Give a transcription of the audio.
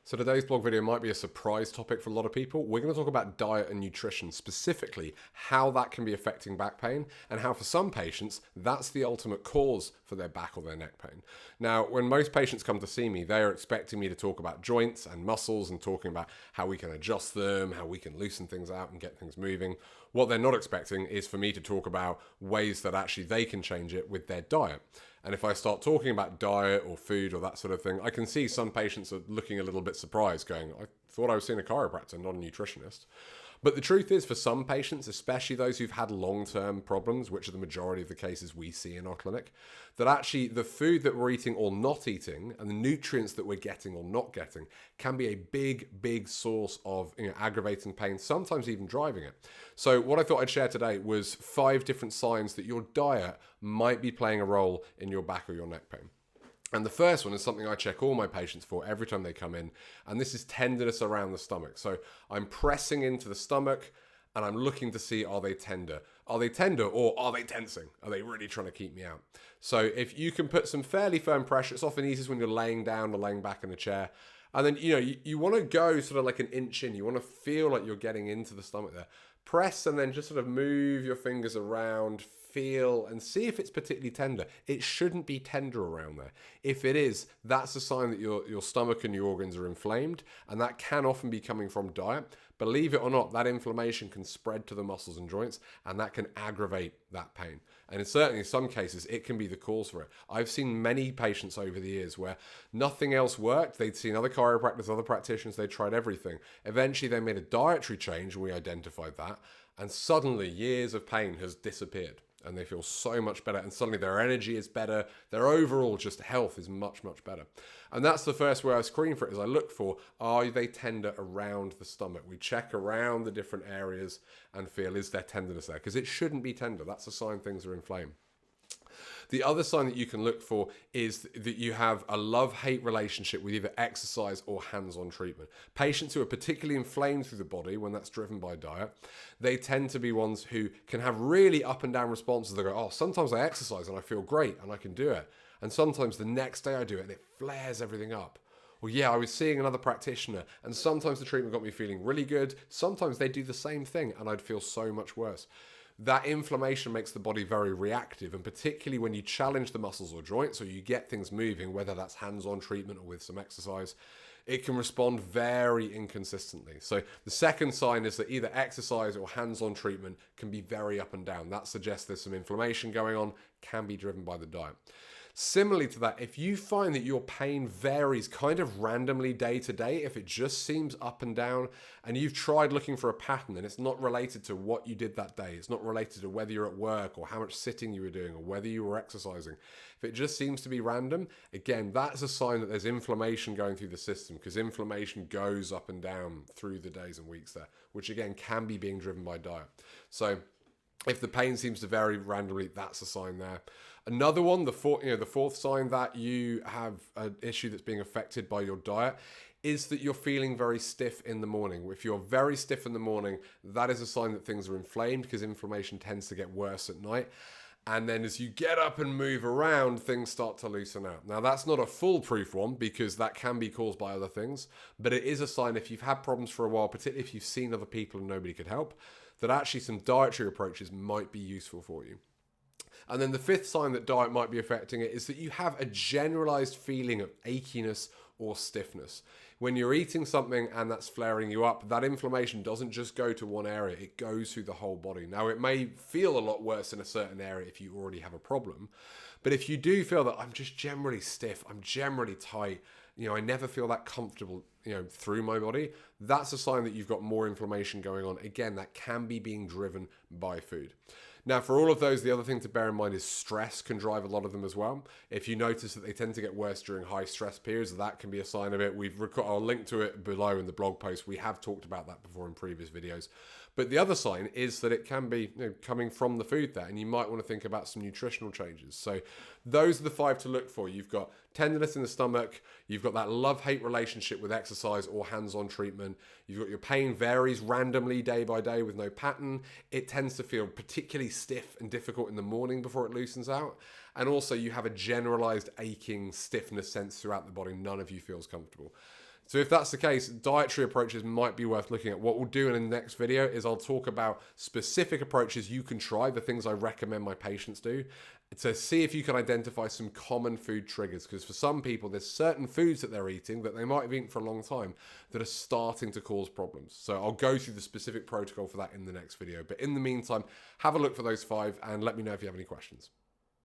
So today's blog video might be a surprise topic for a lot of people. We're going to talk about diet and nutrition, specifically how that can be affecting back pain and how for some patients that's the ultimate cause for their back or their neck pain. Now, when most patients come to see me, they are expecting me to talk about joints and muscles and talking about how we can adjust them, how we can loosen things out and get things moving. What they're not expecting is for me to talk about ways that actually they can change it with their diet. And if I start talking about diet or food or that sort of thing, I can see some patients are looking a little bit surprised, going, I thought I was seeing a chiropractor, not a nutritionist. But the truth is, for some patients, especially those who've had long-term problems, which are the majority of the cases we see in our clinic, that actually the food that we're eating or not eating and the nutrients that we're getting or not getting can be a big source of aggravating pain, sometimes even driving it. So what I thought I'd share today was 5 different signs that your diet might be playing a role in your back or your neck pain. And the first one is something I check all my patients for every time they come in, and this is tenderness around the stomach. So I'm pressing into the stomach and I'm looking to see, are they tender? Are they tender or are they tensing? Are they really trying to keep me out? So if you can put some fairly firm pressure, it's often easiest when you're laying down or laying back in a chair. And then, you want to go sort of like an inch in. You want to feel like you're getting into the stomach there. Press and then just sort of move your fingers around, feel and see if it's particularly tender. It shouldn't be tender around there. If it is, that's a sign that your stomach and your organs are inflamed, and that can often be coming from diet. Believe it or not, that inflammation can spread to the muscles and joints, and that can aggravate that pain. And certainly in some cases, it can be the cause for it. I've seen many patients over the years where nothing else worked. They'd seen other chiropractors, other practitioners, they tried everything. Eventually they made a dietary change, and we identified that, and suddenly years of pain has disappeared. And they feel so much better, and suddenly their energy is better, their overall just health is much better. And that's the first way I screen for it, is I look for, are they tender around the stomach? We check around the different areas and feel, is there tenderness there? Because it shouldn't be tender. That's a sign things are inflamed. The other sign that you can look for is that you have a love-hate relationship with either exercise or hands-on treatment. Patients who are particularly inflamed through the body, when that's driven by diet, they tend to be ones who can have really up and down responses. They go, oh, sometimes I exercise and I feel great and I can do it. And sometimes the next day I do it and it flares everything up. Well, yeah, I was seeing another practitioner and sometimes the treatment got me feeling really good. Sometimes they do the same thing and I'd feel so much worse. That inflammation makes the body very reactive, and particularly when you challenge the muscles or joints or you get things moving, whether that's hands-on treatment or with some exercise, it can respond very inconsistently. So the second sign is that either exercise or hands-on treatment can be very up and down. That suggests there's some inflammation going on, can be driven by the diet. Similarly to that, if you find that your pain varies kind of randomly day to day, if it just seems up and down and you've tried looking for a pattern and it's not related to what you did that day, it's not related to whether you're at work or how much sitting you were doing or whether you were exercising, if it just seems to be random, again, that's a sign that there's inflammation going through the system, because inflammation goes up and down through the days and weeks there, which again can be being driven by diet. So if the pain seems to vary randomly, that's a sign there. Another one, the fourth sign that you have an issue that's being affected by your diet is that you're feeling very stiff in the morning. If you're very stiff in the morning, that is a sign that things are inflamed, because inflammation tends to get worse at night. And then as you get up and move around, things start to loosen out. Now, that's not a foolproof one, because that can be caused by other things, but it is a sign, if you've had problems for a while, particularly if you've seen other people and nobody could help, that actually some dietary approaches might be useful for you. And then the fifth sign that diet might be affecting it is that you have a generalized feeling of achiness or stiffness. When you're eating something and that's flaring you up, that inflammation doesn't just go to one area, it goes through the whole body. Now, it may feel a lot worse in a certain area if you already have a problem, but if you do feel that I'm just generally stiff, I'm generally tight, I never feel that comfortable, through my body, that's a sign that you've got more inflammation going on. Again, that can be being driven by food. Now, for all of those, the other thing to bear in mind is stress can drive a lot of them as well. If you notice that they tend to get worse during high stress periods, that can be a sign of it. I'll link to it below in the blog post. We have talked about that before in previous videos. But the other sign is that it can be coming from the food there, and you might want to think about some nutritional changes. So those are the 5 to look for. You've got tenderness in the stomach, you've got that love-hate relationship with exercise or hands-on treatment, you've got your pain varies randomly day by day with no pattern, it tends to feel particularly stiff and difficult in the morning before it loosens out, and also you have a generalized aching stiffness sense throughout the body, none of you feels comfortable. So if that's the case, dietary approaches might be worth looking at. What we'll do in the next video is I'll talk about specific approaches you can try, the things I recommend my patients do, to see if you can identify some common food triggers. Because for some people, there's certain foods that they're eating that they might have eaten for a long time that are starting to cause problems. So I'll go through the specific protocol for that in the next video. But in the meantime, have a look for those 5 and let me know if you have any questions.